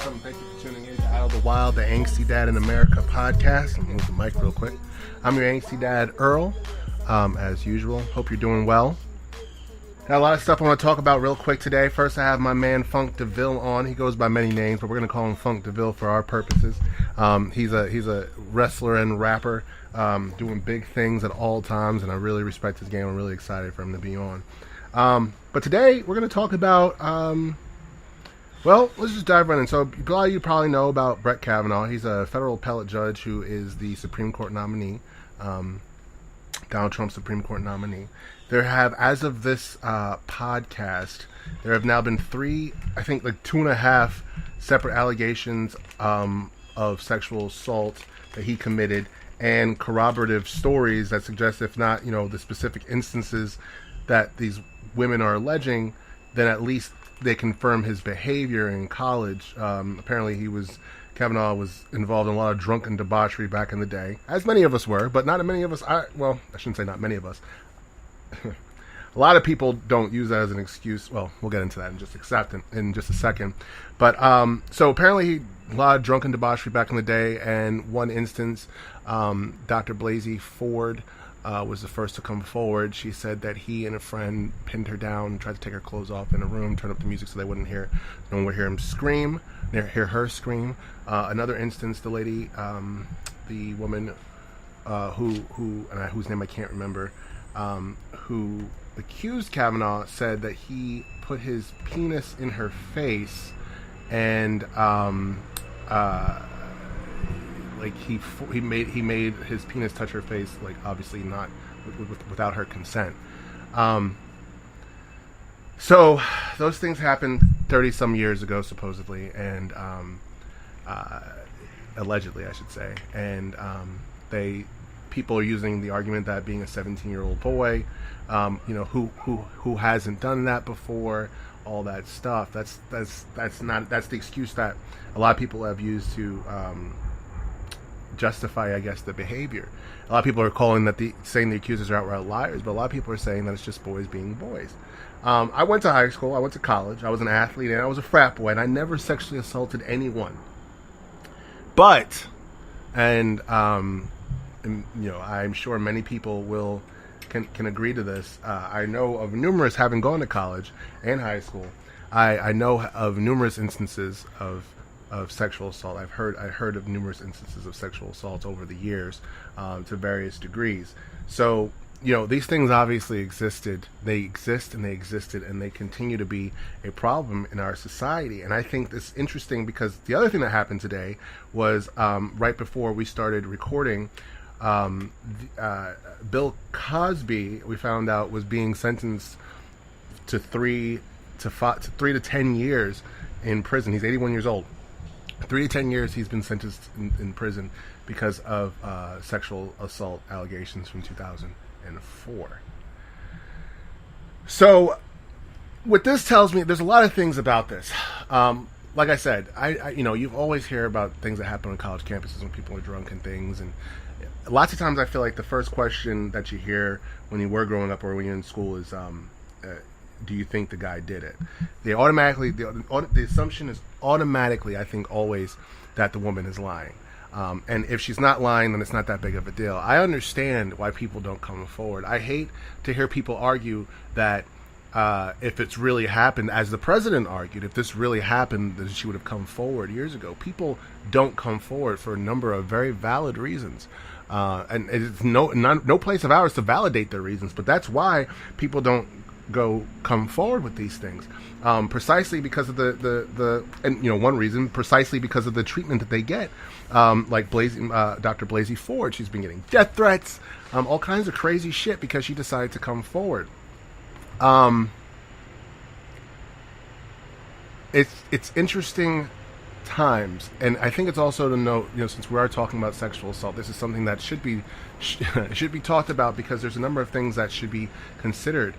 welcome. Thank you for tuning in to Out of the Wild, the Angsty Dad in America podcast. I'm going to move the mic real quick. I'm your Angsty Dad, Earl, as usual. Hope you're doing well. Got a lot of stuff I want to talk about real quick today. First, I have my man Funk Deville on. He goes by many names, but we're going to call him Funk Deville for our purposes. He's a wrestler and rapper, doing big things at all times, and I really respect his game. I'm really excited for him to be on. But today, we're going to talk about... Well, let's just dive right in. So, a lot of you probably know about Brett Kavanaugh. He's a federal appellate judge who is the Supreme Court nominee, Donald Trump's Supreme Court nominee. There have, as of this podcast, there have now been 2.5 separate allegations of sexual assault that he committed, and corroborative stories that suggest, if not, the specific instances that these women are alleging, then at least they confirm his behavior in college. Apparently Kavanaugh was involved in a lot of drunken debauchery back in the day, as many of us were, but not many of us, I shouldn't say not many of us. A lot of people don't use that as an excuse. Well, we'll get into that in just a second. But, so apparently a lot of drunken debauchery back in the day, and one instance, Dr. Blasey Ford, was the first to come forward. She said that he and a friend pinned her down, tried to take her clothes off in a room, turn up the music so they wouldn't hear. No one would hear him scream, hear her scream. Another instance, the lady, the woman whose name I can't remember, who accused Kavanaugh, said that he put his penis in her face and he made his penis touch her face, like obviously not without her consent. So those things happened 30 some years ago, supposedly, and allegedly, I should say. And people are using the argument that being a 17-year-old boy, who hasn't done that before, all that stuff. That's the excuse that a lot of people have used to justify, I guess, the behavior. A lot of people are saying the accusers are outright liars, but a lot of people are saying that it's just boys being boys. I went to high school, I went to college, I was an athlete, and I was a frat boy, and I never sexually assaulted anyone. But, and I'm sure many people can agree to this. I know of numerous, having gone to college and high school, I know of numerous instances of sexual assault. I heard of numerous instances of sexual assault over the years, to various degrees. So, these things obviously existed. They exist and they existed, and they continue to be a problem in our society. And I think this is interesting because the other thing that happened today was right before we started recording, Bill Cosby, we found out, was being sentenced to 3 to 10 years in prison. He's 81 years old. 3 to 10 years he's been sentenced in prison because of sexual assault allegations from 2004. So what this tells me, there's a lot of things about this. Like I said, you always hear about things that happen on college campuses when people are drunk and things, and lots of times I feel like the first question that you hear when you were growing up or when you're in school is, do you think the guy did it? The assumption is automatically, I think, always that the woman is lying. And if she's not lying, then it's not that big of a deal. I understand why people don't come forward. I hate to hear people argue that if it's really happened, as the president argued, if this really happened, then she would have come forward years ago. People don't come forward for a number of very valid reasons. And it's no place of ours to validate their reasons, but that's why people don't come forward with these things, precisely because of one reason, precisely because of the treatment that they get, like Dr. Blasey Ford. She's been getting death threats, all kinds of crazy shit because she decided to come forward. It's interesting times, and I think it's also to note, since we are talking about sexual assault, this is something that should be talked about because there's a number of things that should be considered.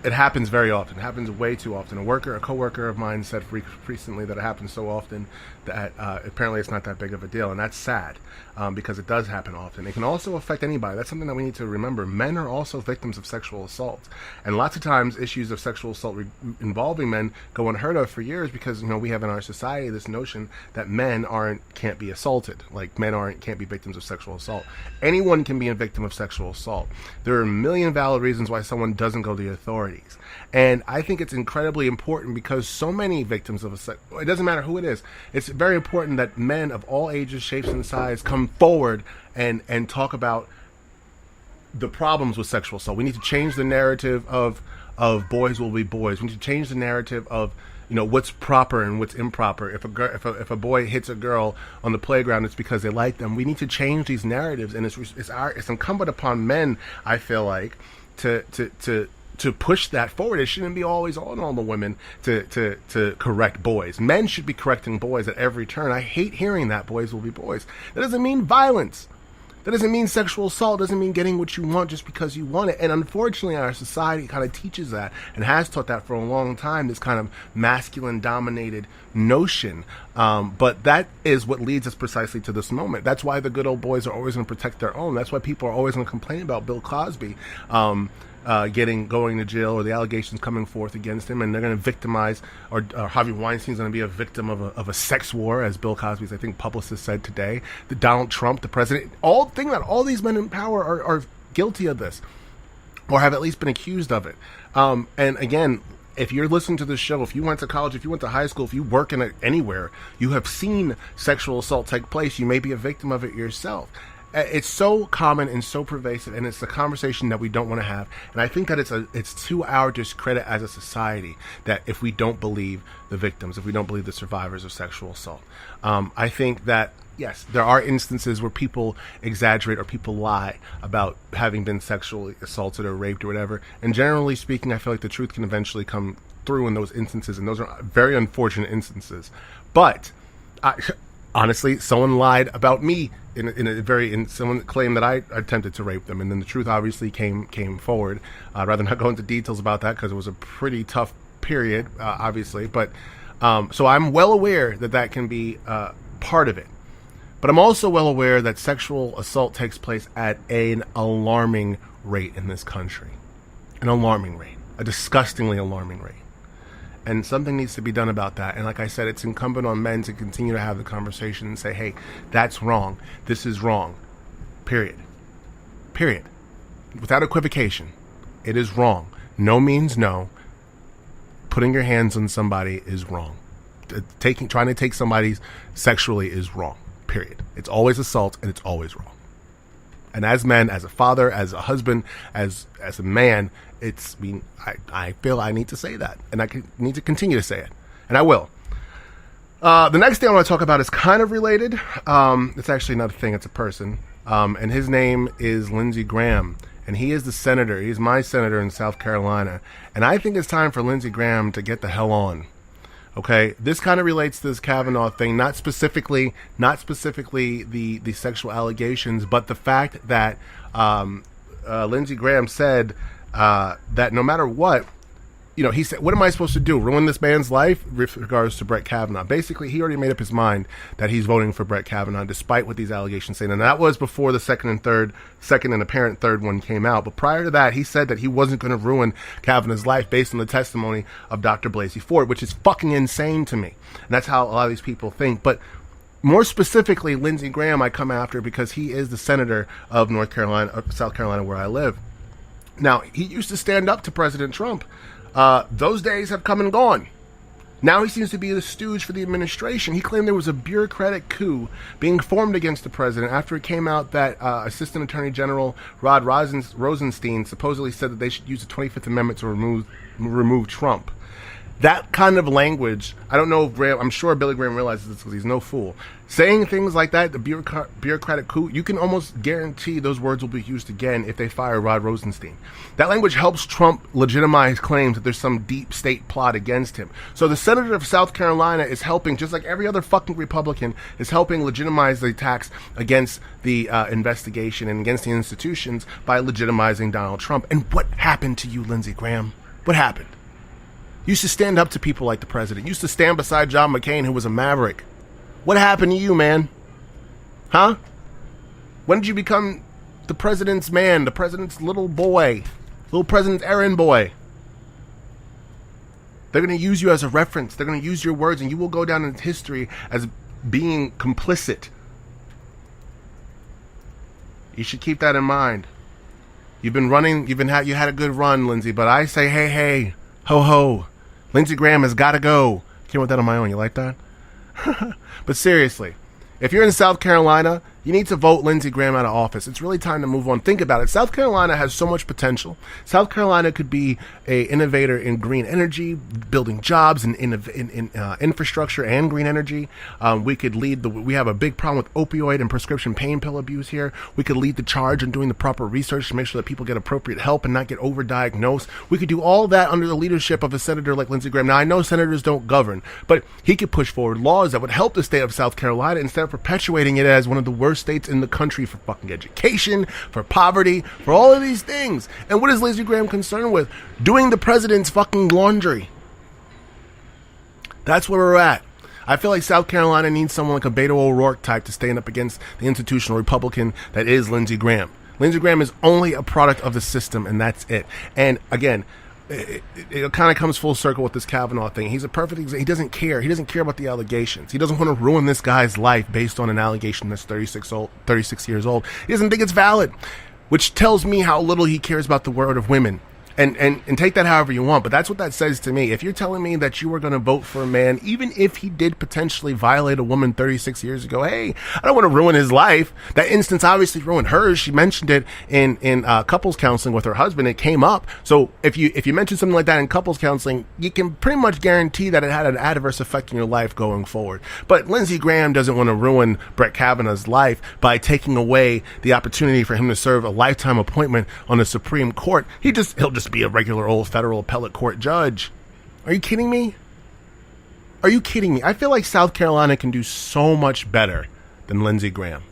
it happens very often. It happens way too often. A coworker of mine said recently that it happens so often that apparently it's not that big of a deal, and that's sad because it does happen often. It can also affect anybody. That's something that we need to remember. Men are also victims of sexual assault, and lots of times issues of sexual assault involving men go unheard of for years because we have in our society this notion that men can't be assaulted, like men can't be victims of sexual assault. Anyone can be a victim of sexual assault. There are a million valid reasons why someone doesn't go to the authorities. And I think it's incredibly important because so many victims of it doesn't matter who it is, it's very important that men of all ages, shapes, and sizes come forward and talk about the problems with sexual assault. We need to change the narrative of boys will be boys. We need to change the narrative of what's proper and what's improper. If a boy hits a girl on the playground, it's because they like them. We need to change these narratives, and it's incumbent upon men, I feel like, to push that forward. It shouldn't be always on all the women to correct boys. Men should be correcting boys at every turn. I hate hearing that boys will be boys. That doesn't mean violence. That doesn't mean sexual assault. It doesn't mean getting what you want just because you want it. And unfortunately, our society kind of teaches that and has taught that for a long time, this kind of masculine-dominated notion. But that is what leads us precisely to this moment. That's why the good old boys are always going to protect their own. That's why people are always going to complain about Bill Cosby going to jail, or the allegations coming forth against him, and they're going to victimize, or Harvey Weinstein's going to be a victim of a sex war, as Bill Cosby's, I think, publicist said today. The Donald Trump, the president, all these men in power are guilty of this, or have at least been accused of it. And again, if you're listening to this show, if you went to college, if you went to high school, if you work anywhere, you have seen sexual assault take place. You may be a victim of it yourself. It's so common and so pervasive, and it's the conversation that we don't want to have. And I think that it's to our discredit as a society that if we don't believe the victims, if we don't believe the survivors of sexual assault. I think that, yes, there are instances where people exaggerate or people lie about having been sexually assaulted or raped or whatever. And generally speaking, I feel like the truth can eventually come through in those instances, and those are very unfortunate instances. But honestly, someone lied about me someone claimed that I attempted to rape them, and then the truth obviously came forward. I'd rather not go into details about that because it was a pretty tough period, obviously. But so I'm well aware that can be part of it. But I'm also well aware that sexual assault takes place at an alarming rate in this country. An alarming rate. A disgustingly alarming rate. And something needs to be done about that. And like I said, it's incumbent on men to continue to have the conversation and say, hey, that's wrong. This is wrong. Period. Without equivocation. It is wrong. No means no. Putting your hands on somebody is wrong. Trying to take somebody sexually is wrong. Period. It's always assault, and it's always wrong. And as men, as a father, as a husband, as a man, I feel I need to say that, and I need to continue to say it, and I will. The next thing I want to talk about is kind of related. It's actually not a thing; it's a person, and his name is Lindsey Graham, and he is the senator. He's my senator in South Carolina, and I think it's time for Lindsey Graham to get the hell on. Okay, this kind of relates to this Kavanaugh thing, not specifically the sexual allegations, but the fact that Lindsey Graham said that no matter what, he said, what am I supposed to do? Ruin this man's life with regards to Brett Kavanaugh? Basically, he already made up his mind that he's voting for Brett Kavanaugh, despite what these allegations say. And that was before the second and apparent third one came out. But prior to that, he said that he wasn't going to ruin Kavanaugh's life based on the testimony of Dr. Blasey Ford, which is fucking insane to me. And that's how a lot of these people think. But more specifically, Lindsey Graham, I come after because he is the senator of South Carolina, where I live. Now, he used to stand up to President Trump. Those days have come and gone. Now he seems to be the stooge for the administration. He claimed there was a bureaucratic coup being formed against the president after it came out that Assistant Attorney General Rod Rosenstein supposedly said that they should use the 25th Amendment to remove Trump. That kind of language, I don't know if I'm sure Billy Graham realizes this because he's no fool. Saying things like that, the bureaucratic coup, you can almost guarantee those words will be used again if they fire Rod Rosenstein. That language helps Trump legitimize claims that there's some deep state plot against him. So the senator of South Carolina is helping, just like every other fucking Republican, is helping legitimize the attacks against the investigation and against the institutions by legitimizing Donald Trump. And what happened to you, Lindsey Graham? What happened? You used to stand up to people like the president. You used to stand beside John McCain, who was a maverick. What happened to you, man? Huh? When did you become the president's man, the president's little boy, little president's errand boy? They're going to use you as a reference. They're going to use your words, and you will go down in history as being complicit. You should keep that in mind. You've been running, you had a good run, Lindsey, but I say, hey, ho ho. Lindsey Graham has got to go. Came with that on my own. You like that? But seriously, if you're in South Carolina, you need to vote Lindsey Graham out of office. It's really time to move on. Think about it. South Carolina has so much potential. South Carolina could be an innovator in green energy, building jobs in infrastructure and green energy. We could lead we have a big problem with opioid and prescription pain pill abuse here. We could lead the charge in doing the proper research to make sure that people get appropriate help and not get overdiagnosed. We could do all that under the leadership of a senator like Lindsey Graham. Now, I know senators don't govern, but he could push forward laws that would help the state of South Carolina instead of perpetuating it as one of the worst states in the country for fucking education, for poverty, for all of these things. And what is Lindsey Graham concerned with? Doing the president's fucking laundry. That's where we're at. I feel like South Carolina needs someone like a Beto O'Rourke type to stand up against the institutional Republican that is Lindsey Graham. Lindsey Graham is only a product of the system, and that's it. And again, it kind of comes full circle with this Kavanaugh thing. He's a perfect example. He doesn't care. He doesn't care about the allegations. He doesn't want to ruin this guy's life based on an allegation that's 36 years old. He doesn't think it's valid, which tells me how little he cares about the word of women. And take that however you want, but that's what that says to me. If you're telling me that you were going to vote for a man, even if he did potentially violate a woman 36 years ago, hey, I don't want to ruin his life. That instance obviously ruined hers. She mentioned it in couples counseling with her husband. It came up. So if you mention something like that in couples counseling, you can pretty much guarantee that it had an adverse effect in your life going forward. But Lindsey Graham doesn't want to ruin Brett Kavanaugh's life by taking away the opportunity for him to serve a lifetime appointment on the Supreme Court. He'll just be a regular old federal appellate court judge. Are you kidding me? Are you kidding me? I feel like South Carolina can do so much better than Lindsey Graham.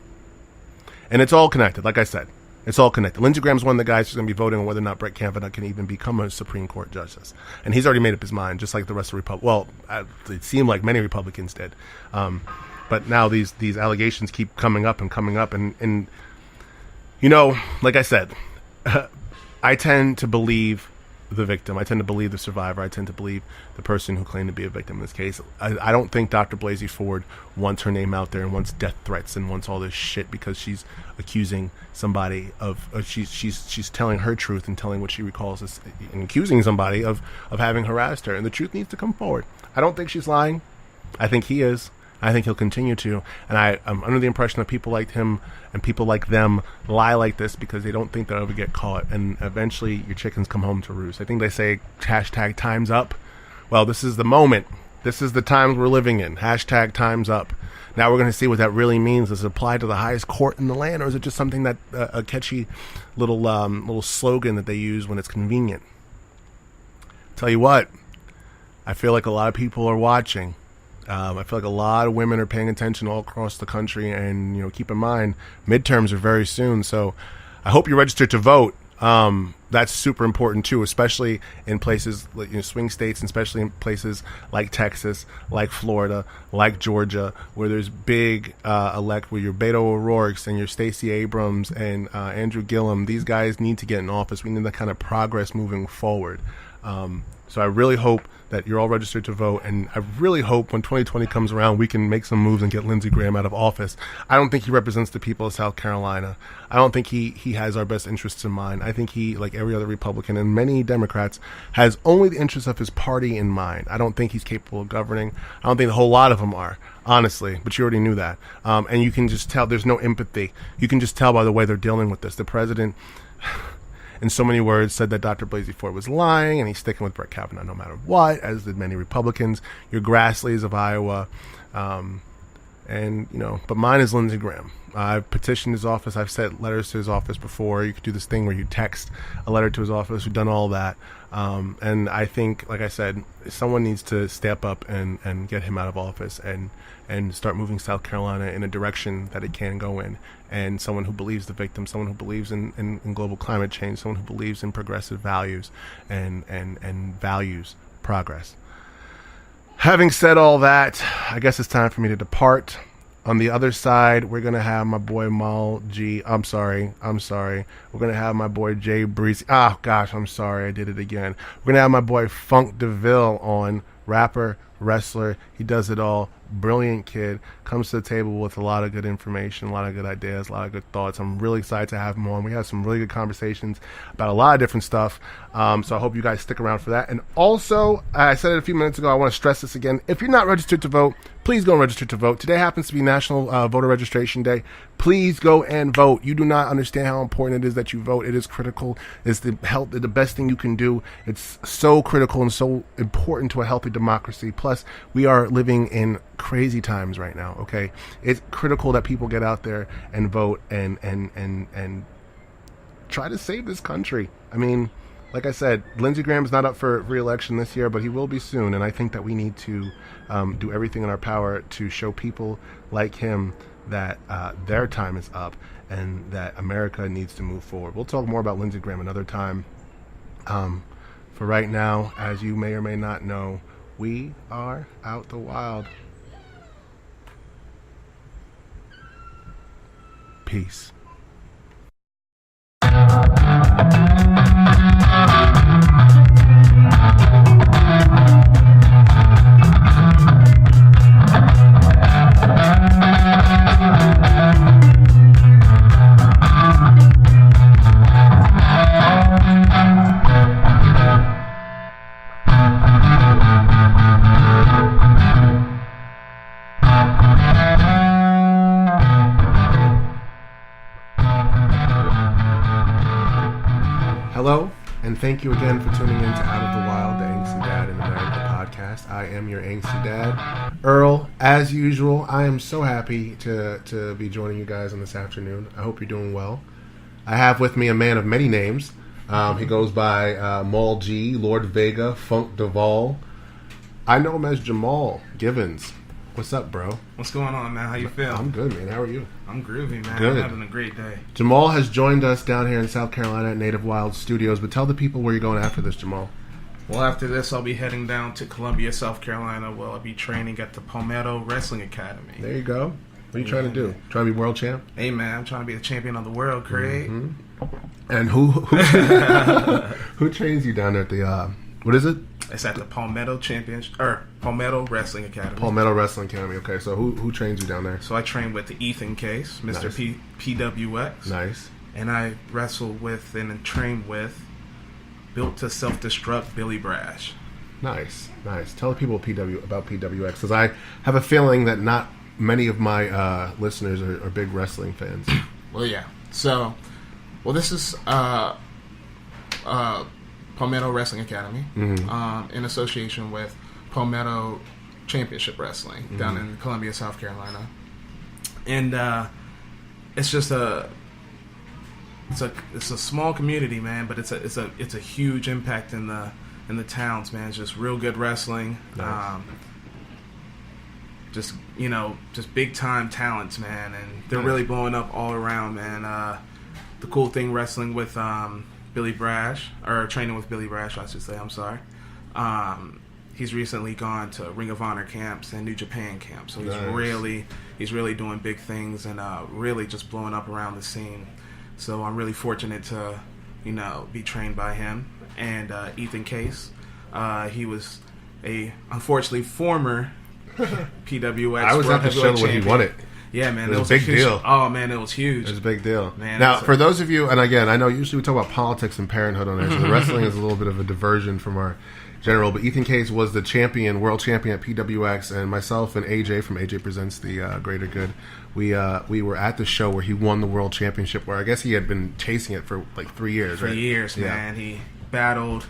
And it's all connected, like I said. It's all connected. Lindsey Graham's one of the guys who's going to be voting on whether or not Brett Kavanaugh can even become a Supreme Court justice. And he's already made up his mind, just like the rest of the Republicans. Well, it seemed like many Republicans did. But now these allegations keep coming up. And you know, like I said, I tend to believe the victim. I tend to believe the survivor. I tend to believe the person who claimed to be a victim in this case. I don't think Dr. Blasey Ford wants her name out there and wants death threats and wants all this shit because she's accusing somebody of she's telling her truth and telling what she recalls as and accusing somebody of having harassed her. And the truth needs to come forward. I don't think she's lying. I think he is. I think he'll continue to. And I'm under the impression that people like him and people like them lie like this because they don't think they'll ever get caught. And eventually your chickens come home to roost. I think they say hashtag time's up. Well, this is the moment. This is the times we're living in. Hashtag time's up. Now we're going to see what that really means. Does it apply to the highest court in the land, or is it just something that a catchy little slogan that they use when it's convenient? Tell you what, I feel like a lot of people are watching. I feel like a lot of women are paying attention all across the country, and keep in mind, midterms are very soon. So I hope you're registered to vote. That's super important too, especially in places like swing states, and especially in places like Texas, like Florida, like Georgia, where there's big where your Beto O'Rourke's and your Stacey Abrams and Andrew Gillum. These guys need to get in office. We need that kind of progress moving forward. So I really hope that you're all registered to vote, and I really hope when 2020 comes around, we can make some moves and get Lindsey Graham out of office. I don't think he represents the people of South Carolina. I don't think he has our best interests in mind. I think he, like every other Republican and many Democrats, has only the interests of his party in mind. I don't think he's capable of governing. I don't think a whole lot of them are, honestly, but you already knew that. And you can just tell there's no empathy. You can just tell by the way they're dealing with this. The president, in so many words, said that Dr. Blasey Ford was lying, and he's sticking with Brett Kavanaugh no matter what, as did many Republicans. Your Grassleys of Iowa, And, but mine is Lindsey Graham. I've petitioned his office. I've sent letters to his office before. You could do this thing where you text a letter to his office. We've done all that. And I think, like I said, someone needs to step up and get him out of office and start moving South Carolina in a direction that it can go in. And someone who believes the victim, someone who believes in global climate change, someone who believes in progressive values and values progress. Having said all that, I guess it's time for me to depart. On the other side, we're going to have my boy Mal G. I'm sorry. We're going to have my boy Jay Breezy. Oh, gosh, I'm sorry. I did it again. We're going to have my boy Funk Deville on, rapper, wrestler. He does it all. Brilliant kid. Comes to the table with a lot of good information, a lot of good ideas, a lot of good thoughts. I'm really excited to have him on. We have some really good conversations about a lot of different stuff. So I hope you guys stick around for that. And also, I said it a few minutes ago, I want to stress this again. If you're not registered to vote, please go and register to vote. Today happens to be National Voter Registration Day. Please go and vote. You do not understand how important it is that you vote. It is critical. It's the best thing you can do. It's so critical and so important to a healthy democracy. Plus, we are living in crazy times right now, okay? It's critical that people get out there and vote and try to save this country. I mean, like I said, Lindsey Graham's not up for re-election this year, but he will be soon, and I think that we need to do everything in our power to show people like him that their time is up and that America needs to move forward. We'll talk more about Lindsey Graham another time. For right now, as you may or may not know, we are out the wild. Peace. Hello, and thank you again for tuning in to Out of the Wild, the Angsty Dad in America podcast. I am your Angsty Dad, Earl. As usual, I am so happy to be joining you guys on this afternoon. I hope you're doing well. I have with me a man of many names. He goes by Mal G, Lord Vega, Funk Deville. I know him as Jamal Givens. What's up, bro? What's going on, man? How you feel? I'm good, man. How are you? I'm groovy, man. Good. I'm having a great day. Jamal has joined us down here in South Carolina at Native Wild Studios, but tell the people where you're going after this, Jamal. Well, after this, I'll be heading down to Columbia, South Carolina, where I'll be training at the Palmetto Wrestling Academy. There you go. What are you trying to do? Trying to be world champ? Hey, man, I'm trying to be the champion of the world, Craig. Mm-hmm. And who trains you down there at the, what is it? It's at the Palmetto Palmetto Wrestling Academy. Palmetto Wrestling Academy. Okay, so who trains you down there? So I train with Ethan Case, Mr. Nice. PWX. Nice. And I wrestle with and train with Built to Self-Destruct Billy Brash. Nice. Tell the people about PWX, because I have a feeling that not many of my listeners are big wrestling fans. Well, yeah. So, this is Palmetto Wrestling Academy, in association with Palmetto Championship Wrestling down in Columbia, South Carolina, and it's just it's a small community, man, but it's a huge impact in the towns, man. It's just real good wrestling, Nice. just big time talents, man, and they're really blowing up all around, man. The cool thing wrestling with Billy Brash, or training with Billy Brash, I should say. I'm sorry. He's recently gone to Ring of Honor camps and New Japan camps, so he's really doing big things and really just blowing up around the scene. So I'm really fortunate to, be trained by him and Ethan Case. He was unfortunately former PWX. I was at the show when he won it. Yeah, man. It was a big deal. Oh, man, it was huge. It was a big deal. Man, now, for those of you, and again, I know usually we talk about politics and parenthood on there, so the wrestling is a little bit of a diversion from our general, but Ethan Case was the world champion at PWX, and myself and AJ from AJ Presents the Greater Good, we were at the show where he won the world championship, where I guess he had been chasing it for like 3 years, right? 3 years, man. He battled,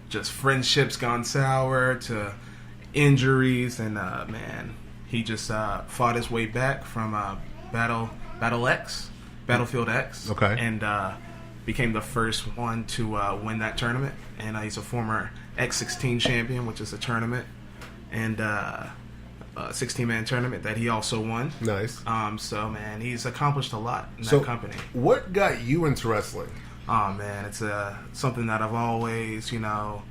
just friendships gone sour to injuries, and man, he just fought his way back from Battlefield X. Okay. And became the first one to win that tournament. And he's a former X16 champion, which is a tournament, and a 16-man tournament that he also won. Nice. So, man, he's accomplished a lot in that company. What got you into wrestling? Oh, man, it's something that I've always, I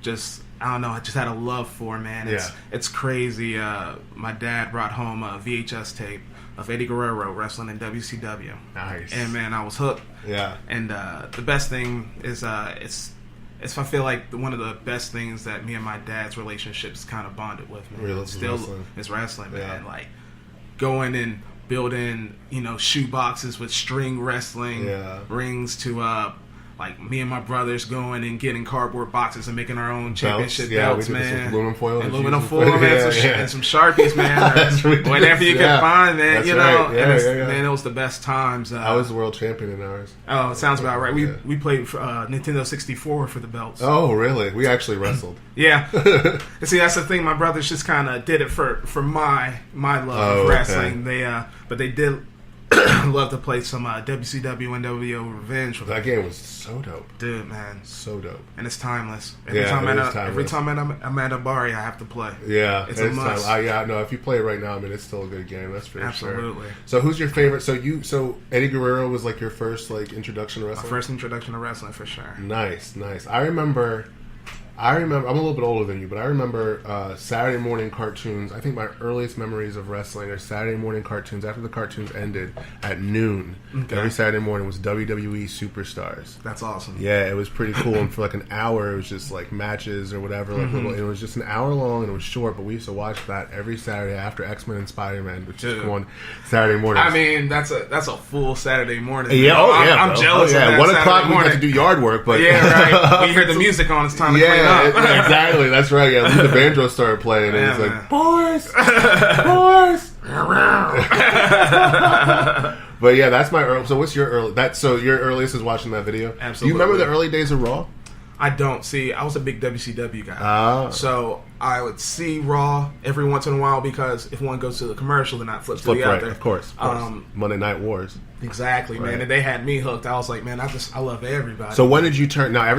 just had a love for, man. It's crazy. My dad brought home a VHS tape of Eddie Guerrero wrestling in WCW. Nice. And, man, I was hooked. Yeah. And the best thing is I feel like one of the best things that me and my dad's relationships kind of bonded with, man. Really? Is wrestling, man. Like going and building, shoe boxes with string wrestling rings to like me and my brothers going and getting cardboard boxes and making our own championship belts, man. Aluminum foil. And aluminum foil, man. And some Sharpies, man. Whatever you can find, man. That's right. Man, it was the best times. I was the world champion in ours. Oh, it sounds about right. We played Nintendo 64 for the belts. Oh, really? We actually wrestled. Yeah. See, that's the thing. My brothers just kind of did it for my love of wrestling. But they did love to play some WCW NWO Revenge. That game was so dope. Dude, man. So dope. And it's timeless. Every time I'm at a bar, I have to play. Yeah. It's a must. No, if you play it right now, I mean, it's still a good game. That's for sure. Absolutely. So who's your favorite? So Eddie Guerrero was like your first like introduction to wrestling? My first introduction to wrestling, for sure. Nice. I remember, I'm a little bit older than you, but I remember Saturday morning cartoons. I think my earliest memories of wrestling are Saturday morning cartoons. After the cartoons ended at noon, every Saturday morning was WWE Superstars. That's awesome. Yeah, it was pretty cool. And for like an hour, it was just like matches or whatever. Like it was just an hour long and it was short, but we used to watch that every Saturday after X-Men and Spider-Man, which is on Saturday morning. I mean, that's a full Saturday morning. Yeah, I'm jealous. Yeah, of that 1 o'clock Saturday we got to do yard work, but right. When you hear the music on, it's time to clean up. Exactly, that's right. Yeah, the banjo started playing, and it's like, boys. But yeah, that's my early. So what's your early? So your earliest is watching that video. Absolutely. Do you remember the early days of Raw? I don't. See, I was a big WCW guy. So I would see Raw every once in a while because if one goes to the commercial, then I flip to the other. Of course. Monday Night Wars. Exactly, man. And they had me hooked. I was like, man, I love everybody. So when did you turn? I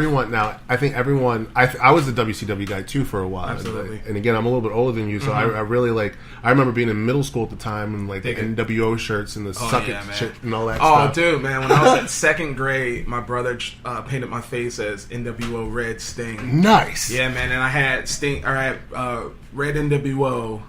think everyone. I was the WCW guy too for a while. Absolutely. And again, I'm a little bit older than you, so I really like. I remember being in middle school at the time and like the NWO shirts and the suck it shit and all that stuff. Oh, dude, man. When I was in second grade, my brother painted my face as NWO Red Sting. Nice. Yeah, man. And I had red NWO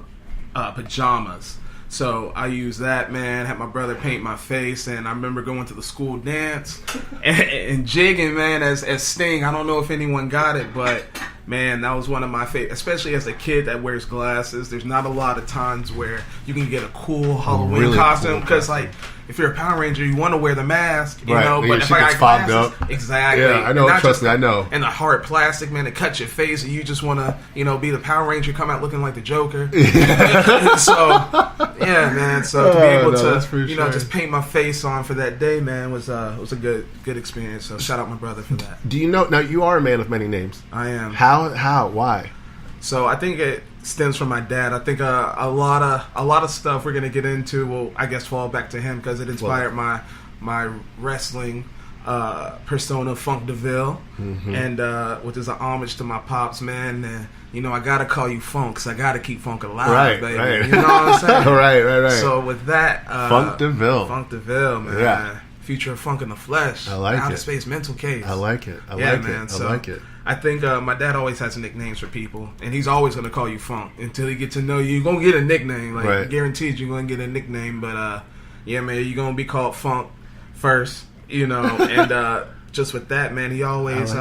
pajamas. So I used that, man. Had my brother paint my face, and I remember going to the school dance and jigging, man, as Sting. I don't know if anyone got it, but man, that was one of my favorite. Especially as a kid that wears glasses, there's not a lot of times where you can get a cool Halloween costume because, like, if you're a Power Ranger, you want to wear the mask, you know. But if I got glasses, exactly. Yeah, I know. Trust me, I know. And the hard plastic, man, it cuts your face, and you just want to, be the Power Ranger, come out looking like the Joker. So, yeah, man. So to be able to, just paint my face on for that day, man, was a good experience. So shout out my brother for that. Do you know? Now you are a man of many names. I am. How? Why? So I think it stems from my dad. I think a lot of stuff we're gonna get into will, I guess, fall back to him because it inspired my wrestling persona, Funk Deville, and which is an homage to my pops, man. And, I gotta call you Funk because I gotta keep Funk alive, baby. Right. You know what I'm saying? Right. So with that, Funk Deville, man. Yeah. Future of Funk in the Flesh. I like Outer it. Space Mental Case. I like it. I like it. I think my dad always has nicknames for people, and he's always going to call you Funk until he get to know you. You're going to get a nickname. Guaranteed you're going to get a nickname. But, yeah, man, you're going to be called Funk first, and just with that, man, he always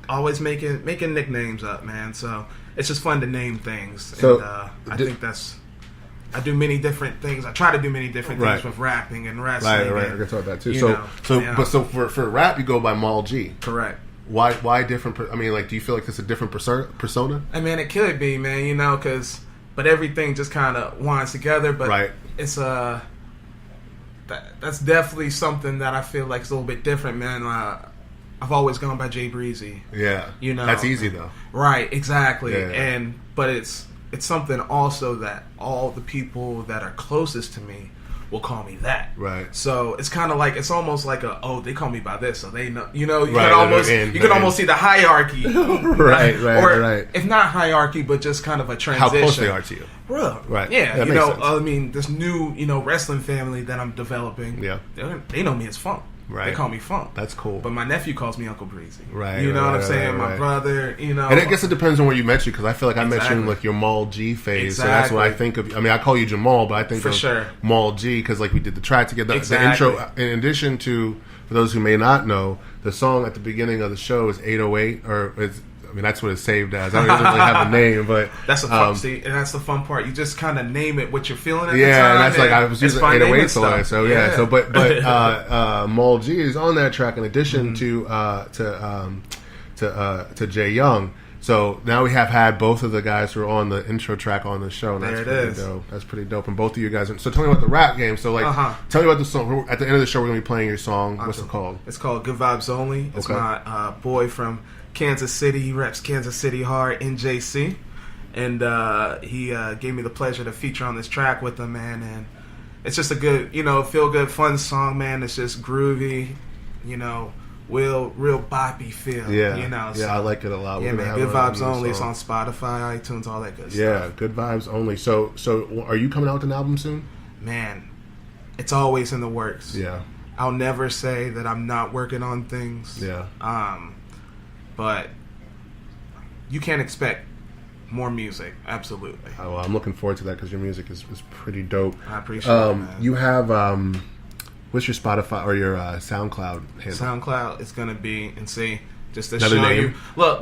always making nicknames up, man. So it's just fun to name things. So, and I think that's... I do many different things. I try to do many different things with rapping and wrestling. Right. I can talk about that too. So for rap, you go by Mal G. Correct. Why different? I mean, like, do you feel like it's a different persona? I mean, it could be, man. But everything just kind of winds together. But it's that's definitely something that I feel like is a little bit different, man. I've always gone by Jay Breezy. Yeah. That's easy though. Right. Exactly. Yeah. But it's it's something also that all the people that are closest to me will call me that. Right. So it's kind of like, it's almost like they call me by this, so they know. You know, you Right, can almost see the hierarchy. Right. Or if not hierarchy, but just kind of a transition. How close they are to you. Bro. Right. Yeah. That You makes know, sense. I mean, this new wrestling family that I'm developing. Yeah. They know me as Funk. Right. They call me Funk. That's cool. But my nephew calls me Uncle Breezy. Right. You know what I'm right, saying? right. My brother. You know. And I guess it depends on where you met you, because I feel like I met you in Exactly. like your Mall G phase, Exactly. so that's what I think of. I mean, I call you Jamal, but I think For of sure. Mall G because like we did the track together. Exactly. The intro, in addition to, for those who may not know, the song at the beginning of the show is 808, or that's what it's saved as. I don't even really have a name, but That's the fun. See, and that's the fun part. You just kind of name it what you're feeling at the yeah, time. and that's like I was it's using fun naming 808 so stuff. so yeah. So but Mall G is on that track in addition to Jay Young. So now we have had both of the guys who are on the intro track on the show, and that's There it pretty is. dope. That's pretty dope. And both of you guys. So tell me about the rap game. So like, tell me about the song. At the end of the show, we're gonna be playing your song. What's it called? It's called Good Vibes Only. It's Okay. my boy from Kansas City. He reps Kansas City hard, NJC. And he gave me the pleasure to feature on this track with him, man. And it's just a good, feel-good, fun song, man. It's just groovy, real boppy feel. Yeah, So, I like it a lot. Yeah, We're gonna man. have Good it on Vibes the Only. It's song. on Spotify, iTunes, all that good Yeah, stuff. Good Vibes Only. So are you coming out with an album soon? Man, it's always in the works. Yeah. I'll never say that I'm not working on things. Yeah. But you can't expect more music. Absolutely. Oh, well, I'm looking forward to that because your music is pretty dope. I appreciate it, man. You have what's your Spotify or your SoundCloud handle? SoundCloud is going to be, and see, just to Another show name? you. Look,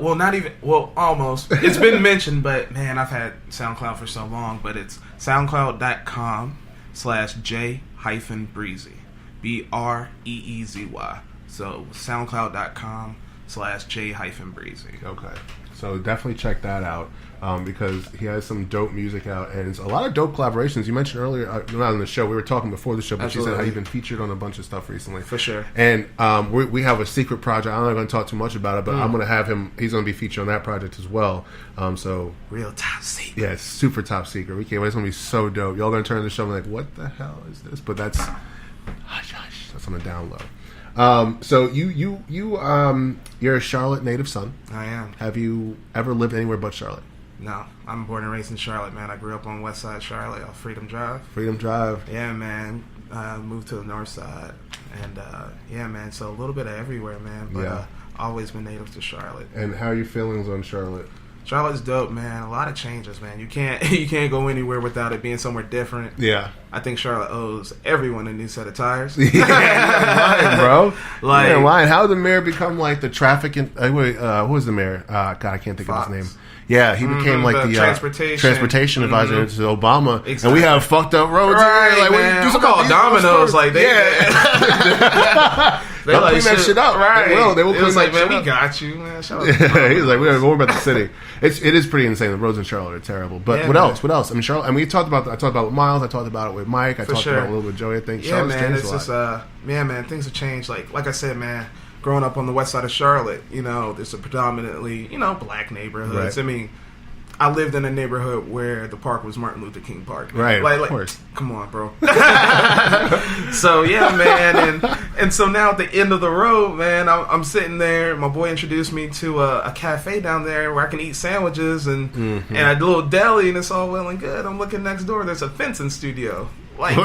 almost. It's been mentioned, but man, I've had SoundCloud for so long, but it's soundcloud.com/J-Breezy. BREEZY. So soundcloud.com/J-Breezy. Okay. So definitely check that out because he has some dope music out and it's a lot of dope collaborations. You mentioned earlier, not on the show, we were talking before the show, but you said how you've been featured on a bunch of stuff recently. For sure. And we have a secret project. I'm not going to talk too much about it, but I'm going to have him, he's going to be featured on that project as well. So real top secret. yeah, it's super top secret. We can't wait. It's going to be so dope. Y'all going to turn the show and be like, what the hell is this? But that's, hush, hush, that's on the down low. So you're a Charlotte native son. I am. Have you ever lived anywhere but Charlotte? No, I'm born and raised in Charlotte, man. I grew up on West Side Charlotte, off Freedom Drive. Freedom Drive. Yeah, man. Moved to the North Side, and yeah, man. So a little bit of everywhere, man. But Yeah. always been native to Charlotte. And how are your feelings on Charlotte? Charlotte's dope, man. A lot of changes, man. You can't go anywhere without it being somewhere different. Yeah. I think Charlotte owes everyone a new set of tires. Yeah, you're lying, bro. Like- you're lying. How did the mayor become like the traffic? Who was the mayor? God, I can't think Fox. of his name. Yeah, he became like the transportation advisor to Obama, Exactly. and we have fucked up roads. Right, like, man. do I'm something called about these Domino's, roads. like, they- They They'll like clean that shit up. Right. They will. They will It clean was that like, man, shit we up. got you, man. Shout out to Yeah, he's Domino's. like, we don't worry about the city. It is pretty insane. The roads in Charlotte are terrible. But Yeah, what man. else? What else? I mean, Charlotte. And we talked about. I talked about it with Miles. I talked about it with Mike. I talked sure. about it a little bit with Joey. I think Yeah, Charlotte's man. changed It's a lot. just man, things have changed. Like I said, man, growing up on the west side of Charlotte, there's a predominantly, black neighborhoods. Right. I mean, I lived in a neighborhood where the park was Martin Luther King Park. Man. Right, Like, of course. Come on, bro. So yeah, man, and so now at the end of the road, man, I'm sitting there. My boy introduced me to a cafe down there where I can eat sandwiches and a little deli, and it's all well and good. I'm looking next door. There's a fencing studio. Like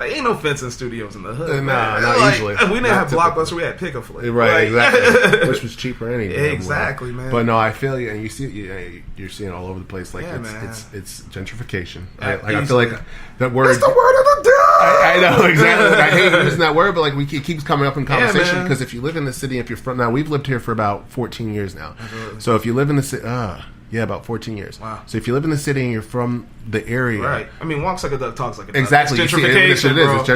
ain't no fencing studios in the hood. Nah, man. not Like, usually. We didn't Not have typical. Blockbuster. We had Pick-a-Flick. Right, Like- exactly. Which was cheaper anyway. Exactly, man. But no, I feel you, and you see, you're seeing it all over the place. Like Yeah, man. it's gentrification. Yeah, I feel like easily. that word. That's the word of the day. I know exactly. I hate using that word, but like it keeps coming up in conversation man. because if you live in the city, if you're from now, we've lived here for about 14 years now. Absolutely. So if you live in the city, about 14 years. Wow. So if you live in the city and you're from the area, Right. I mean, walks like a duck, talks like a duck. exactly. It's You see, and that's what gentrification, it is. bro. It's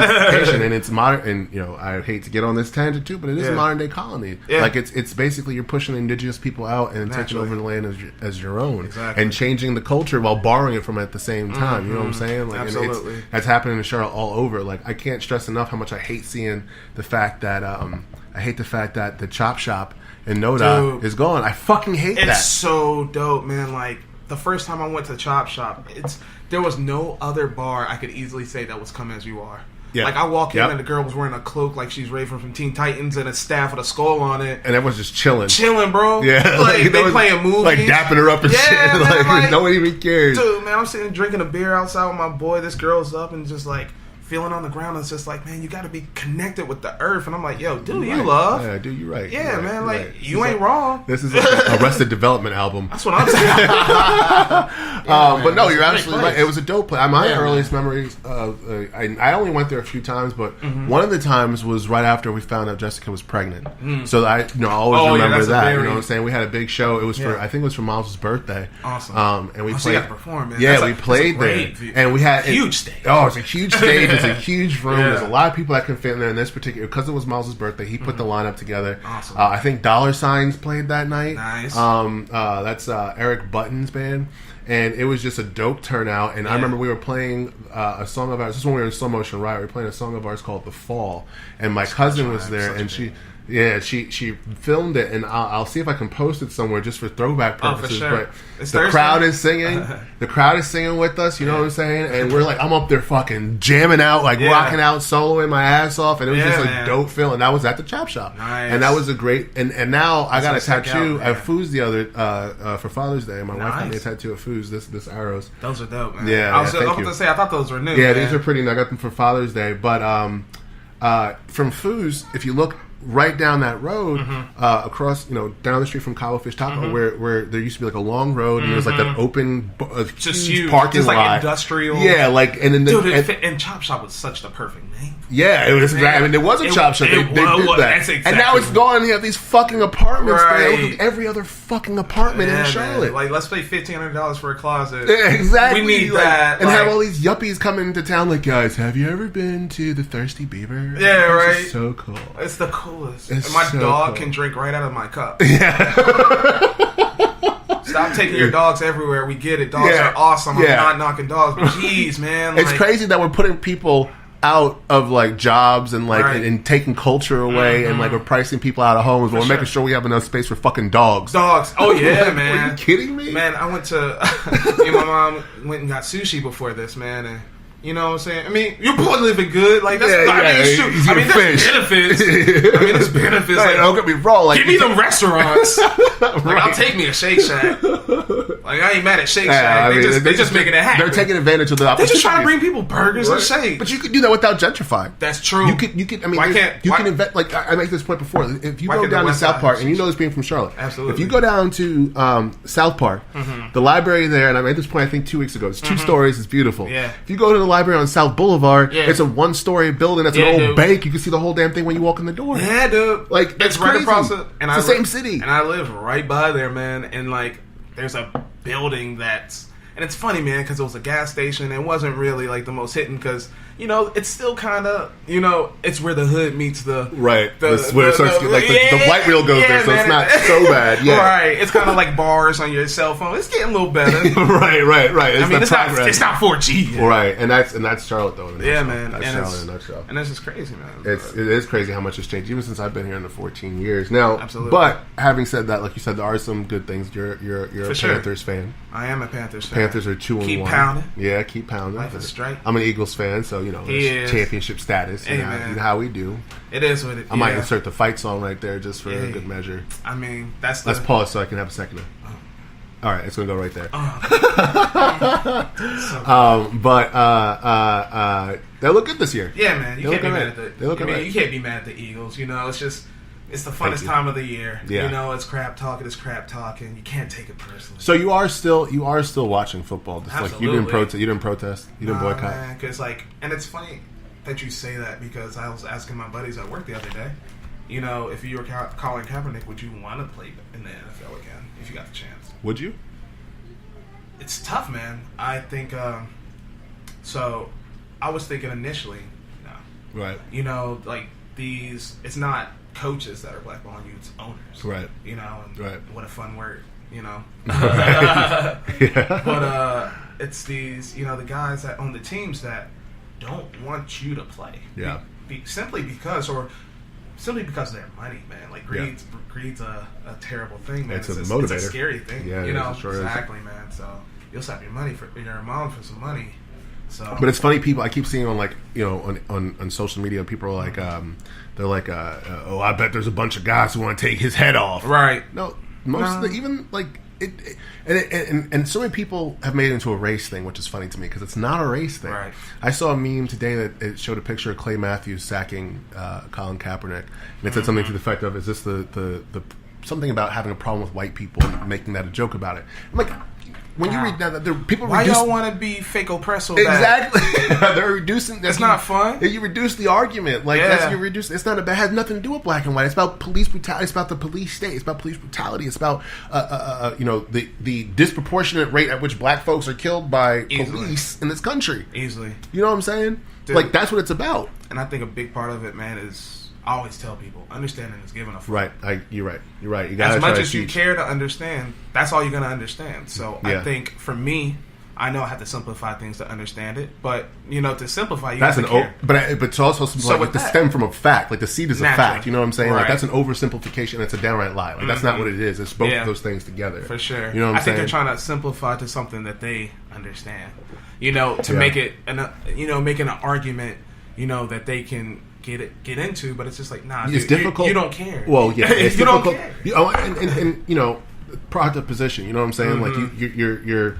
gentrification, and it's modern. And I hate to get on this tangent too, but it is a Yeah. modern day colony. Yeah. Like it's basically you're pushing indigenous people out and taking Naturally. over the land as your own, Exactly. and changing the culture while borrowing it from it at the same time. You know what I'm saying? Like, and Absolutely. that's happening in Charlotte all over. Like I can't stress enough how much I hate seeing the fact that the chop shop in Noda Dude. is gone. I fucking hate It's that. so dope, man. Like, the first time I went to Chop Shop, there was no other bar I could easily say that was Come As You Are. Yeah. Like, I walk in and the girl was wearing a cloak like she's Raven from Teen Titans and a staff with a skull on it. And everyone's just chilling. Chilling, bro. Yeah. Like, they playing movies. Like, dapping her up and shit. Man, like, nobody even cares. Dude, man, I'm sitting drinking a beer outside with my boy. This girl's up and just, like, feeling on the ground. It's just like, man, you got to be connected with the earth. And I'm like, yo, dude, you love. Yeah, dude, you're right. Yeah, you're man, right. like, you ain't wrong. This is a Arrested Development album. That's what I'm saying. But no, you're absolutely right. It was a dope place. My earliest memories, I only went there a few times, but one of the times was right after we found out Jessica was pregnant. So I always remember that. You know what I'm saying? We had a big show. It was for, I think it was for Miles' birthday. Awesome. And we played. So you got to perform, man. Yeah, we played there. And we had huge stage. Oh, it's a huge stage. It's a huge room. There's a lot of people that can fit in there. In this particular, because it was Miles' birthday, he put the lineup together. Awesome. I think Dollar Signs played that night. Nice. That's Eric Button's band. And it was just a dope turnout. And I remember we were playing a song of ours. This is when we were in Slow Motion Riot. We were playing a song of ours called "The Fall." And my cousin was there, and she filmed it. And I'll see if I can post it somewhere just for throwback purposes. For sure. But it's the Thursday. crowd is singing. The crowd is singing with us. You know what I'm saying? And we're like, I'm up there fucking jamming out, like rocking out, soloing my ass off, and it was just a dope feeling. That was at the Chop Shop, and that was a great. And now I got a tattoo at Foos the other for Father's Day. My wife got me a tattoo of Foos. This arrows. Those are dope, man. Yeah, I was about to say I thought those were new. Yeah, man. these are pretty. I got them for Father's Day, but from Foos, if you look right down that road, across, down the street from Cobblefish Taco, where there used to be like a long road, and there's like that open, just huge parking just lot, like industrial. Yeah, like and Chop Shop was such the perfect name. Yeah, it was. I mean, there was a Chop Shop. They did that, exactly. And now it's gone. You have these fucking apartments. Right. There. Every other fucking apartment in Charlotte. Man. Like, let's pay $1,500 for a closet. Yeah, exactly. We need that, and have all these yuppies come into town. Like, guys, have you ever been to the Thirsty Beaver? Yeah, right. It's so cool. It's the coolest. It's and my so dog cool. can drink right out of my cup. Yeah. Stop taking your dogs everywhere. We get it. Dogs are awesome. I'm not knocking dogs, but jeez, man. It's crazy that we're putting people out of like jobs and like and taking culture away and like we're pricing people out of homes, but we're making sure we have enough space for fucking dogs. Oh yeah, man. Are you kidding me? Man, I went to me and my mom went and got sushi before this, man, and you know what I'm saying? I mean, you're both living good. Like, that's there's benefits. I mean, there's benefits. Like, don't get me wrong. Like, give me them restaurants. Like, I'll take me to Shake Shack. Like, I ain't mad at Shake Shack. They just making it happen. They're taking advantage of the opportunity. They're just trying to bring people burgers and shakes. But you could do that without gentrifying. That's true. You could. I mean, you can invent. Like, I made this point before. If you go down to South Park, and you know this being from Charlotte, absolutely. If you go down to South Park, the library there, and I made this point I think 2 weeks ago. It's 2 stories. It's beautiful. Yeah. If you go to the library on South Boulevard, it's a 1-story building. That's an old bank. You can see the whole damn thing when you walk in the door. Yeah, dude. Like, that's it's right crazy. across it. And it's the same city. And I live right by there, man. And like, there's a building that's, and it's funny, man, because it was a gas station. It wasn't really like the most hidden because, it's still kind of, it's where the hood meets the where it starts to, like the light wheel goes there, so man, it's not so bad. Yeah, right. It's kind of like bars on your cell phone. It's getting a little better. right. It's not 4G yet. Right, and that's Charlotte though. Yeah, man. That's Charlotte in a nutshell. And that's just crazy, man. It is crazy how much has changed even since I've been here in the 14 years now. Absolutely. But having said that, like you said, there are some good things. You're a Panthers fan. I am a Panthers fan. Panthers are 2-1. Keep pounding. Yeah, keep pounding. Life is straight. I'm an Eagles fan, so championship status. You know how we do. It is what it is. I might insert the fight song right there just for a good measure. I mean, let's pause so I can have a second. All right, it's gonna go right there. But they look good this year. Yeah, man. You can't be mad at the. You can't be mad at the Eagles. It's the funnest time of the year. Yeah. It's crap talking. You can't take it personally. So you are still watching football. Just absolutely. Like you didn't protest. You didn't boycott. Man, because and it's funny that you say that because I was asking my buddies at work the other day. If you were Colin Kaepernick, would you want to play in the NFL again if you got the chance? Would you? It's tough, man. I think. So, I was thinking initially, no. Right. Like these. It's not coaches that are blackballing you, it's owners. Right. And what a fun word, Yeah. But it's these, the guys that own the teams that don't want you to play. Yeah. Simply because, or simply because of their money, man. Like greed's a terrible thing, man. It's a motivator. It's a scary thing. Yeah, you know, sure exactly, man. So you'll slap your mom for some money. So, but it's funny, people. I keep seeing on like on social media, people are like, they're like, oh, I bet there's a bunch of guys who want to take his head off. Right? No, most of the, even like and so many people have made it into a race thing, which is funny to me because it's not a race thing. Right. I saw a meme today that it showed a picture of Clay Matthews sacking Colin Kaepernick, and it said something to the effect of, "Is this the something about having a problem with white people and making that a joke about it?" I'm like, when you read that, people why y'all want to be fake oppressed so bad? Exactly. They're reducing. It's not fun. You reduce the argument. Like that's you reduce. It's not. It has nothing to do with black and white. It's about police brutality. It's about the police state. It's about police brutality. It's about the disproportionate rate at which black folks are killed by police in this country. Easily. You know what I'm saying? Dude. Like that's what it's about. And I think a big part of it, man, is I always tell people understanding is giving a fuck. Right. You're right. You're right. You gotta as much as you care to understand, that's all you're gonna understand. So I think for me, I know I have to simplify things to understand it, but to simplify, you have to care. But to also simplify, to stem from a fact, like the seed is a fact. You know what I'm saying? Right. Like that's an oversimplification. It's a downright lie. Like that's not what it is. It's both of those things together. For sure. You know what I'm saying? I think they're trying to simplify to something that they understand. To make it, making an argument, that they can get into, but it's just like, nah, it's dude, difficult. You don't care. Well, yeah, it's you difficult. Don't care. And product of position. You know what I'm saying? Mm-hmm. Like you're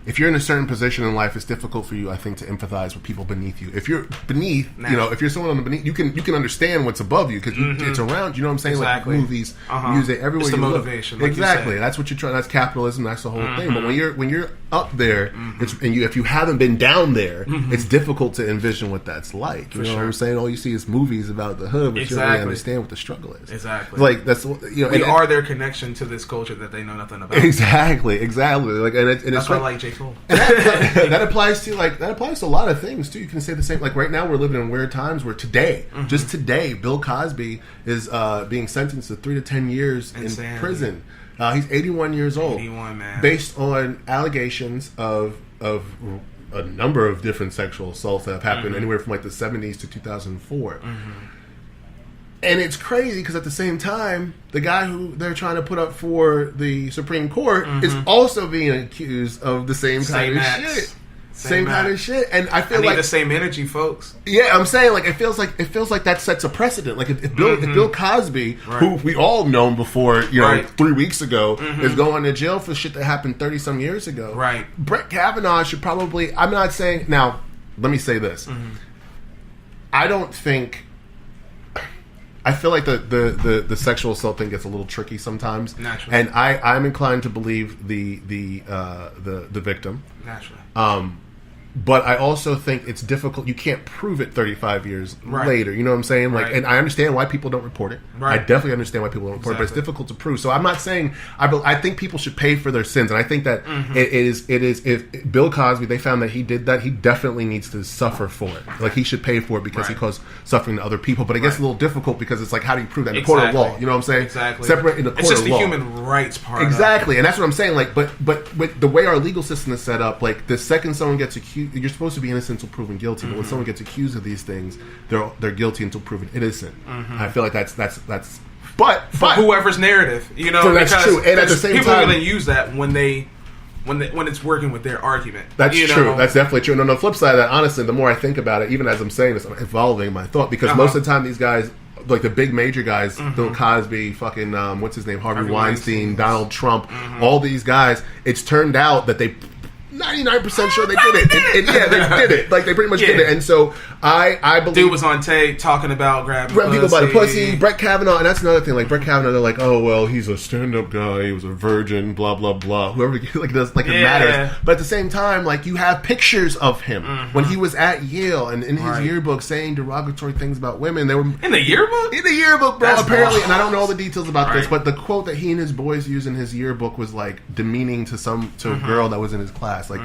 if you're in a certain position in life, it's difficult for you, I think, to empathize with people beneath you. If you're beneath, if you're someone on the beneath, you can understand what's above you because it's around. You know what I'm saying? Exactly. Like movies, music, everywhere. It's the you motivation. Look. Like exactly. That's what you're trying. That's capitalism. That's the whole thing. But when you're up there, if you haven't been down there, it's difficult to envision what that's like. You know what I'm saying? All you see is movies about the hood, but you don't really understand what the struggle is. Exactly. Like that's we are their connection to this culture that they know nothing about. Exactly. Like that's it's why I like J. Cole. that applies to a lot of things too. You can say the same. Like right now, we're living in weird times where just today, Bill Cosby is being sentenced to 3 to 10 years in prison. He's 81 years old, 81, man. Based on allegations of a number of different sexual assaults that have happened anywhere from like the 70s to 2004. And it's crazy because at the same time, the guy who they're trying to put up for the Supreme Court is also being accused of the same kind of shit. Same kind of shit. And I feel like the same energy, folks. Yeah, I'm saying like it feels like that sets a precedent. Like if Bill Cosby, who we all known before, 3 weeks ago, is going to jail for shit that happened 30 some years ago. Right. Brett Kavanaugh should probably. I'm not saying now. Let me say this. I don't think. I feel like the sexual assault thing gets a little tricky sometimes. Naturally. And I'm inclined to believe the victim. Naturally. But I also think it's difficult. You can't prove it 35 years later. You know what I'm saying? Like, and I understand why people don't report it. I definitely understand why people don't report it, but it's difficult to prove. So I'm not saying I think people should pay for their sins, and I think that it is if Bill Cosby, they found that he did that, he definitely needs to suffer for it. Like he should pay for it because he caused suffering to other people. But it gets a little difficult because it's like, how do you prove that in the court of law? You know what I'm saying? Exactly. Separate in the court it's just of the law. human rights part. Exactly, and that's what I'm saying. Like, but with the way our legal system is set up, like the second someone gets accused, you're supposed to be innocent until proven guilty. But when someone gets accused of these things, they're guilty until proven innocent. I feel like that's. But whoever's narrative, so that's true. And at the same people time, are going to use that when it's working with their argument. That's true. That's definitely true. And on the flip side of that, honestly, the more I think about it, even as I'm saying this, I'm evolving my thought because most of the time these guys, like the big major guys, Bill Cosby, fucking what's his name, Harvey Weinstein, Donald Trump, all these guys, it's turned out that they 99% sure they did it. And they did it. Like they pretty much did it. And so I believe dude was on tape talking about grabbing people by the pussy. Brett Kavanaugh, and that's another thing. Like Brett Kavanaugh, they're like, oh well, he's a stand-up guy. He was a virgin. Blah blah blah. Whoever like does it matters. But at the same time, like you have pictures of him when he was at Yale and in his yearbook saying derogatory things about women. They were in the yearbook. In the yearbook, bro. That's apparently, and I don't know all the details about this, but the quote that he and his boys used in his yearbook was like demeaning to a girl that was in his class. Like,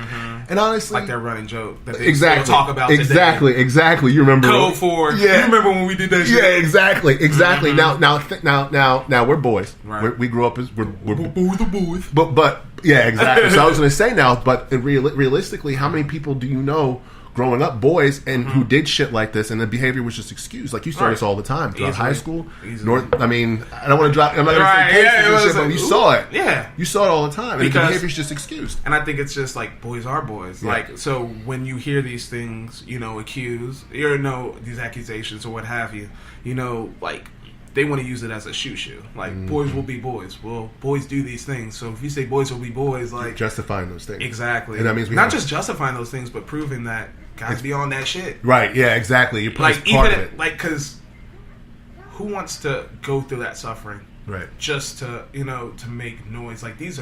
and honestly, like their running joke that they exactly talk about today. Exactly. You remember? Go for it. Yeah. You remember when we did that shit? Yeah, exactly. Now we're boys. Right. We grew up as we're the boys. But Yeah, exactly. So I was going to say now, but realistically, how many people do you know growing up, boys, and who did shit like this, and the behavior was just excused? Like, you saw this all the time throughout high school. I mean, I don't want to drop. I'm not going to say cases and shit, but you saw it. Yeah, you saw it all the time, and the behavior's just excused. And I think it's just like boys are boys. Yeah. Like, so when you hear these things, accused, these accusations or what have you, like, they want to use it as a shoo-shoo. Like, boys will be boys. Well, boys do these things. So if you say boys will be boys, like... You're justifying those things. Exactly. And that means not just justifying those things, but proving that guys be on that shit. Right, yeah, exactly. You're like, part of it. Like, because who wants to go through that suffering? Right. Just to, to make noise. Like, it's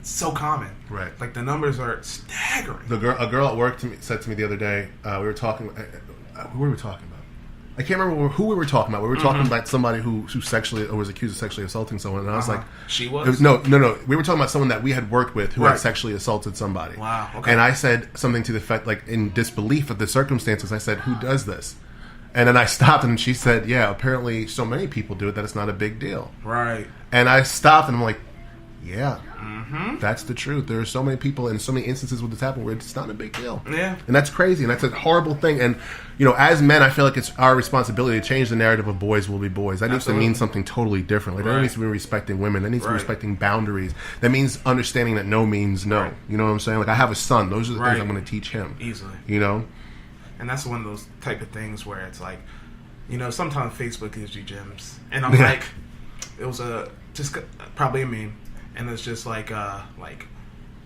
so common. Right. Like, the numbers are staggering. A girl at work said to me the other day, we were talking... who were we talking about? I can't remember who we were talking about. We were talking about somebody who sexually or was accused of sexually assaulting someone, and I was like, "She was." No. We were talking about someone that we had worked with who had sexually assaulted somebody. Wow. Okay. And I said something to the effect, like, in disbelief of the circumstances. I said, "Who does this?" And then I stopped, and she said, "Yeah, apparently so many people do it that it's not a big deal." Right. And I stopped, and I'm like, "Yeah." That's the truth. There are so many people and so many instances where this happened where it's not a big deal. Yeah. And that's crazy, and that's a horrible thing. And, as men, I feel like it's our responsibility to change the narrative of boys will be boys. That needs to mean something totally different. Like, that needs to be respecting women. That needs to be respecting boundaries. That means understanding that no means no. Right. You know what I'm saying? Like, I have a son. Those are the things I'm going to teach him. Easily. And that's one of those type of things where it's like, sometimes Facebook gives you gems. And I'm like, it was just probably a meme. And it's just like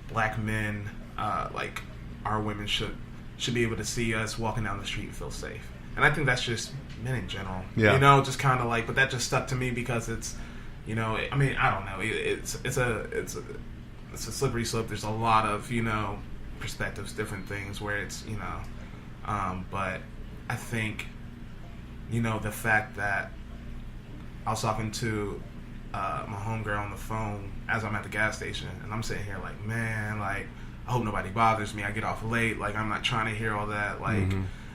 black men, like our women should be able to see us walking down the street and feel safe. And I think that's just men in general. Yeah. Just kind of like, but that just stuck to me because it's, I mean, I don't know. It's a slippery slope. There's a lot of, perspectives, different things where it's, but I think, the fact that I was talking to my homegirl on the phone as I'm at the gas station, and I'm sitting here like, man, like, I hope nobody bothers me. I get off late. Like, I'm not trying to hear all that. Like,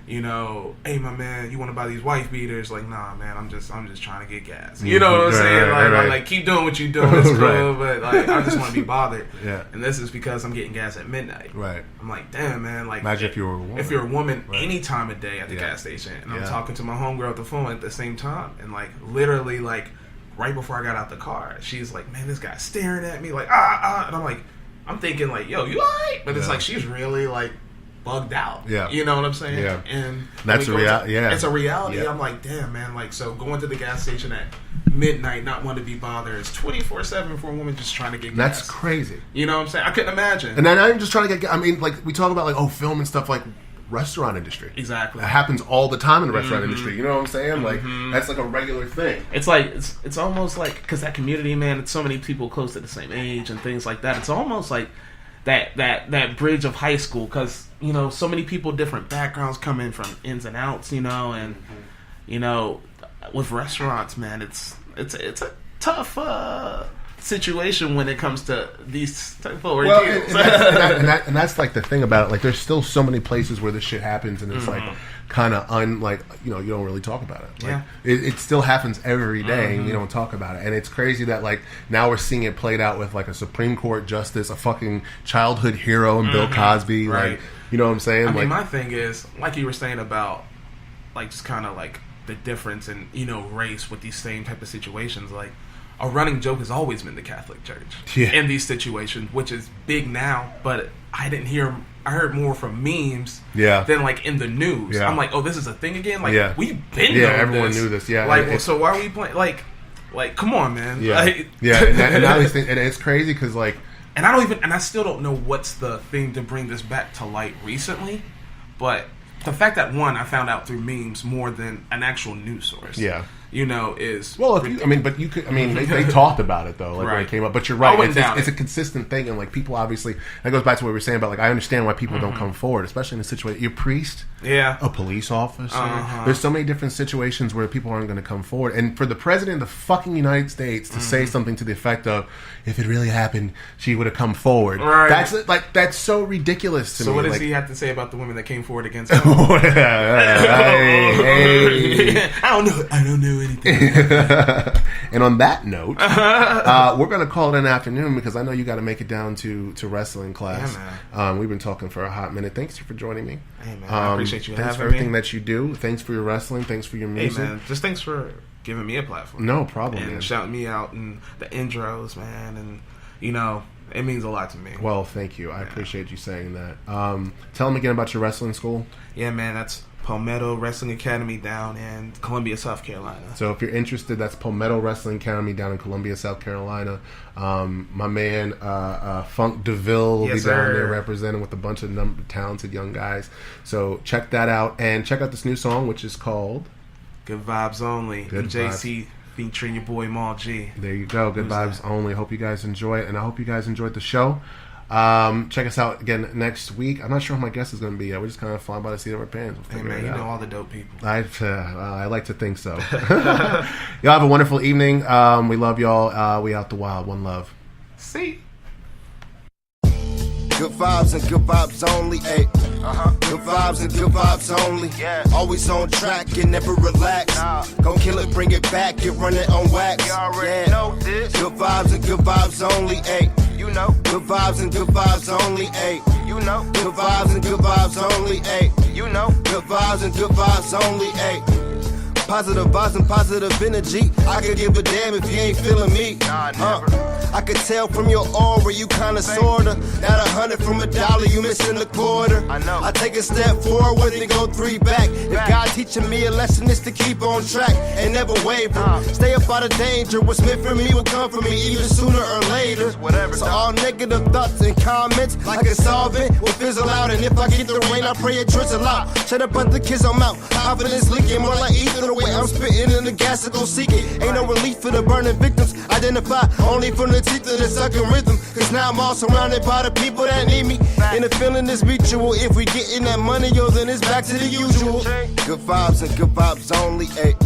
hey, my man, you want to buy these wife beaters? Like, nah, man, I'm just trying to get gas. You know what I'm saying? I'm like, keep doing what you're doing. It's cool, but like, I just want to be bothered. Yeah. And this is because I'm getting gas at midnight. Right. I'm like, damn, man. Like, imagine if you were a woman. If you're a woman, any time of day at the gas station, and I'm talking to my homegirl at the phone at the same time, and like, literally, like, right before I got out the car, she's like, man, this guy's staring at me like, and I'm like, I'm thinking like, yo, you alright? But it's like, she's really like bugged out. Yeah. You know what I'm saying? Yeah. And that's a reality. Yeah. It's a reality. Yeah. I'm like, damn, man. Like, so going to the gas station at midnight, not wanting to be bothered, is 24/7 for a woman just trying to get gas. That's crazy. You know what I'm saying? I couldn't imagine. And then I'm just trying to get, I mean, like, we talk about like, film and stuff, like, restaurant industry. Exactly. That happens all the time in the restaurant industry. You know what I'm saying? Like, that's like a regular thing. It's like, it's almost like, because that community, man, it's so many people close to the same age and things like that. It's almost like that bridge of high school, because, so many people, different backgrounds come in from ins and outs, and, with restaurants, man, it's a tough, situation when it comes to these type of ordeals. And that's like the thing about it. Like, there's still so many places where this shit happens, and it's like kind of you don't really talk about it. Like, it still happens every day, and you don't talk about it. And it's crazy that like now we're seeing it played out with like a Supreme Court justice, a fucking childhood hero in Bill Cosby. Right. Like, you know what I'm saying? I mean, my thing is, like you were saying about like just kind of like the difference in race with these same type of situations, like. A running joke has always been the Catholic Church in these situations, which is big now, but I heard more from memes than like in the news. I'm like, oh, this is a thing again? Like, we've been knowing everyone this. Knew this. Yeah. Like, so why are we playing? Like, come on, man. Yeah. Like, And now these things, and it's crazy because like, and I still don't know what's the thing to bring this back to light recently, but the fact that I found out through memes more than an actual news source. Yeah. Is... Well, they talked about it, though, like, when it came up. But you're right. It's a consistent thing, and, like, people obviously... That goes back to what we were saying about, like, I understand why people don't come forward, especially in a situation... You're a priest. Yeah. A police officer. There's so many different situations where people aren't going to come forward. And for the president of the fucking United States to say something to the effect of, if it really happened, she would have come forward. Right. That's so ridiculous to me. So what does he have to say about the women that came forward against him? Hey. I don't know anything. And on that note, we're going to call it an afternoon because I know you got to make it down to wrestling class. Yeah, man. We've been talking for a hot minute. Thanks for joining me. Hey, man. I appreciate you thanks having for everything me. that you do. Thanks for your wrestling. Thanks for your music. Hey, man. Just thanks for giving me a platform. No problem, and man. shouting me out and the intros, man. And, you know, it means a lot to me. Well, thank you. I appreciate you saying that. Tell them again about your wrestling school. Yeah, man. That's Palmetto Wrestling Academy down in Columbia, South Carolina. So if you're interested, that's Palmetto Wrestling Academy down in Columbia, South Carolina. My man Funk Deville will be down there representing with a bunch of talented young guys. So check that out and check out this new song, which is called Good Vibes Only. Good JC featuring your boy Maul G. There you go. Good Vibes Only. Hope you guys enjoy it, and I hope you guys enjoyed the show. Check us out again next week. I'm not sure who my guest is going to be yet. We're just kind of flying by the seat of our pants. Hey, man, you know all the dope people. I like to think so. Y'all have a wonderful evening. We love y'all. We out the wild. One love. See? Good vibes and good vibes only, ayy. Good vibes and good vibes only. Yeah. Always on track and never relax. Gon' kill it, bring it back, you run it on wax. You already know this. Good vibes and good vibes only, ayy. You know. Good vibes and good vibes only, ayy. You know. Good vibes and good vibes only, ayy. You know. Good vibes and good vibes only, ayy. Positive vibes and positive energy. I could give a damn if you ain't feeling me. I could tell from your aura you kinda sorta. Not 100 from $1, you missing a quarter. I know. I take a step forward and go 3 back. If God teaching me a lesson, is to keep on track and never waver. Stay up out of danger. What's meant for me will come for me either sooner or later. So all negative thoughts and comments, like a solvent, will fizzle out. And if I get the rain, I pray it drizzle out. Shut up, but the kids I'm out. Confidence leaking, more like ether. The way I'm spitting in the gas to go seek it. Ain't no relief for the burning victims. Identify only from the teeth of the sucking rhythm. Cause now I'm all surrounded by the people that need me. And the feeling is mutual. If we getting that money, yo, then it's back to the usual. Good vibes and good vibes only, ayy.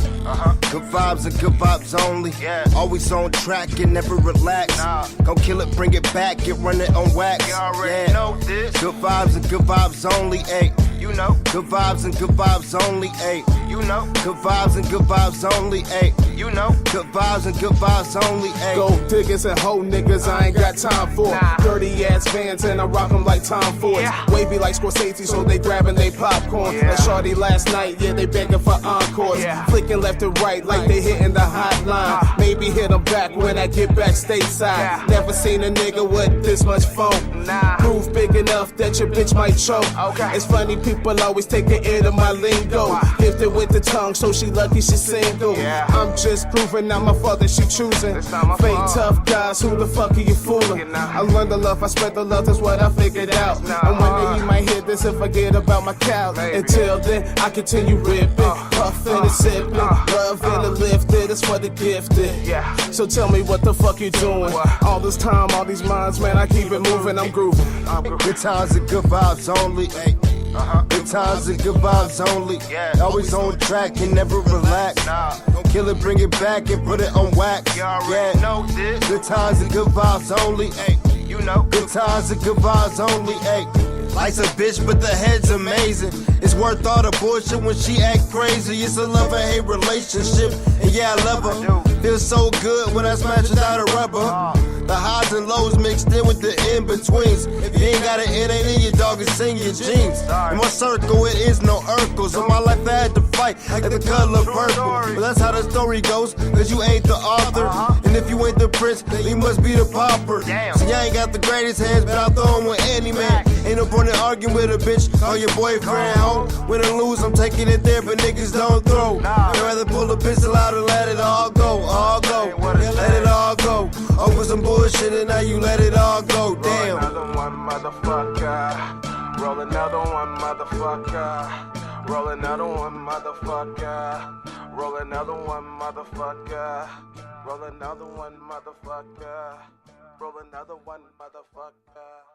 Good vibes and good vibes only. Always on track and never relax. Gon' kill it, bring it back, get run it on wax. Good vibes and good vibes only, ayy. You know. Good vibes and good vibes only, ayy. You know. Good vibes and good vibes only, ayy. You know. Good vibes and good vibes only, ayy. Gold diggers and hoe niggas, I ain't got time for. Dirty ass Vans and I rock them like Tom Fords. Wavy like Scorsese, so they grabbing they popcorn. Like Shorty last night, yeah, they begging for encores. Flicking left and right like they hitting the hotline. Maybe hit them back when I get back stateside. Never seen a nigga with this much phone. Proof big enough that your bitch might choke. It's funny, people always take an ear to my lingo. Gifted with the tongue, so she lucky she single. I'm just proving I'm my father, she choosing. Fake tough guys, who the fuck are you fooling? I learned the love, I spread the love, that's what I figured out. And one day you might hear this and forget about my cow. Until then, I continue ripping, puffing and sipping. Loving and lifted, it's for the gifted. So tell me what the fuck you doing? All this time, all these minds, man, I keep it moving, I'm grooving. Good times and good vibes only, ayy. Good times and good vibes only. Always on track and never relax. Don't kill it, bring it back and put it on wax. Good times and good vibes only, ayy. You know. Good times and good vibes only, ayy. Life's a bitch, but the head's amazing. It's worth all the bullshit when she act crazy. It's a love-and-hate relationship, and yeah, I love her. Feels so good when I smash without a rubber. The highs and lows mixed in with the in-betweens. If you ain't got it, it ain't in your dog, it's in your jeans. In my circle, it is no Urkel. So my life I had to fight like the color purple. But that's how the story goes, cause you ain't the author. And if you ain't the prince, then you must be the pauper. See, I ain't got the greatest hands, but I'll throw them with any man. Ain't no point in arguing with a bitch, call your boyfriend home. Win or lose, I'm taking it there, but niggas don't throw. I'd rather pull a pistol out and let it all go, all go. Let it all go. Over some bullshit and now you let it all go, damn. Roll another one, motherfucker. Roll another one, motherfucker. Roll another one, motherfucker. Roll another one, motherfucker. Roll another one, motherfucker. Roll another one, motherfucker.